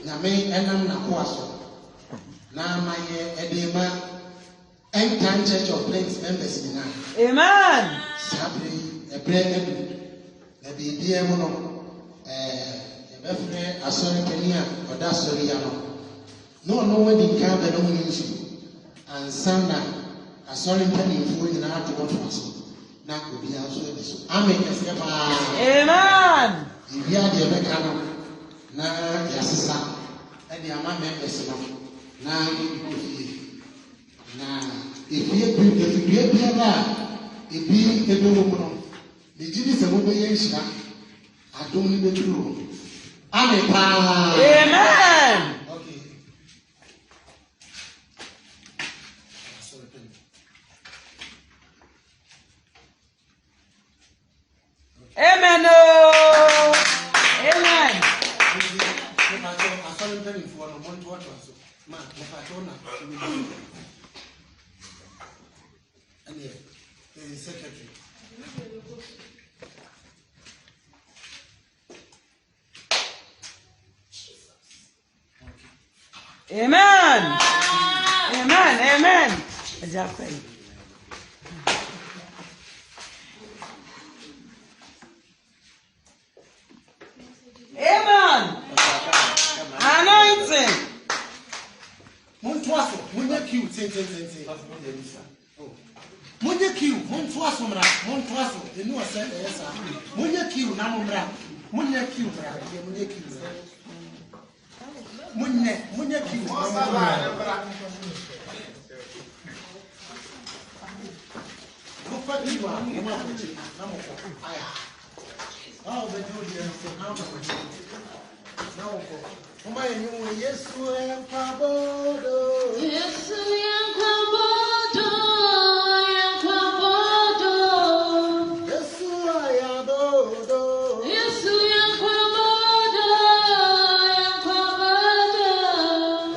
Nyame enam na koaso na amaye edema End Time Church of Plains members na. Amen. Sabri ebre edu na bibie mu no ebefre asori pania oda asori ya no no wedi nka be no mu nsu ansana asori pania fu nyina ato koaso na obi aso edi so. Amen. Amen. Ibia de be kana na yasisa edi ama members no na ikofie na efie biara ebi edowo mu no de jidi se mo be yenhira adom ni be duro. Amen. Amen. Okay. Amen. Amen. Amen. Amen. Amen. Exactly. Amen. Anointing. Montwaso, munye kiu, ten. Munye kiu, Montwaso mra, Montwaso, enu ase esa. Munye kiu na mra. Munye kiu mra, munye kiu. Munye kiu. Kofa diwa, mama kochi, namo ko. Aya. Oh, be do dia so namo ko. Namo ko. Mama yenyu Yesu empabodo. Yesu empabodo, empabodo. Yesu ayabodo. Yesu empabodo, empabodo.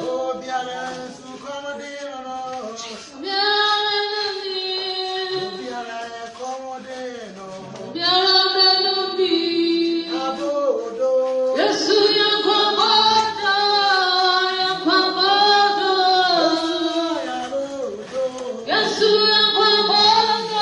Oh, biara su komodino. Biara nami, Oh, biara komodino. biara nami. Abodo. Yesu empabodo, empabodo. Ayabodo. Yesu empabodo.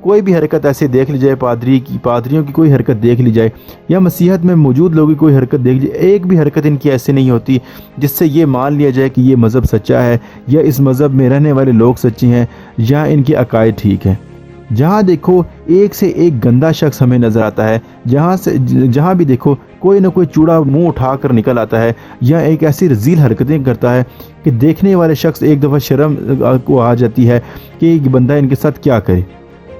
کوئی بھی حرکت ایسے دیکھ لی جائے، پادریوں کی کوئی حرکت دیکھ لی جائے یا مسیحت میں موجود لوگوں کی کوئی حرکت دیکھ لی جائے، ایک بھی حرکت ان کی ایسے نہیں ہوتی جس سے یہ مان لیا جائے کہ یہ مذہب سچا ہے یا اس مذہب میں رہنے والے لوگ سچے ہیں یا ان کے عقائد ٹھیک ہیں۔ جہاں دیکھو ایک سے ایک گندا شخص ہمیں نظر آتا ہے، جہاں بھی دیکھو کوئی نہ کوئی چوڑا منہ اٹھا کر نکل آتا ہے یا ایک ایسی رذیل حرکتیں کرتا ہے کہ دیکھنے والے شخص ایک دفعہ شرم کو آ جاتی ہے کہ یہ بندہ ان کے ساتھ کیا کرے۔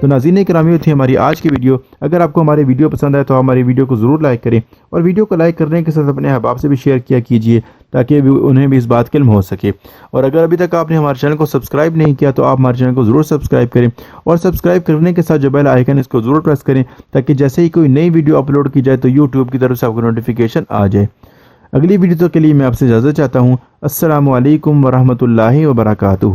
تو ناظرین کرامی، تھی ہماری آج کی ویڈیو۔ اگر آپ کو ہماری ویڈیو پسند آئے تو ہماری ویڈیو کو ضرور لائک کریں، اور ویڈیو کو لائک کرنے کے ساتھ اپنے احباب سے بھی شیئر کیا کیجیے تاکہ انہیں بھی اس بات کا علم ہو سکے۔ اور اگر ابھی تک آپ نے ہمارے چینل کو سبسکرائب نہیں کیا تو آپ ہمارے چینل کو ضرور سبسکرائب کریں، اور سبسکرائب کرنے کے ساتھ جو بیل آئیکن اس کو ضرور پریس کریں تاکہ جیسے ہی کوئی نئی ویڈیو اپلوڈ کی جائے تو یوٹیوب کی طرف سے آپ کو نوٹیفیکیشن آ جائے۔ اگلی ویڈیو کے لیے میں آپ سے اجازت چاہتا ہوں۔ السلام علیکم ورحمۃ اللہ وبرکاتہ۔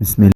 بسم اللہ۔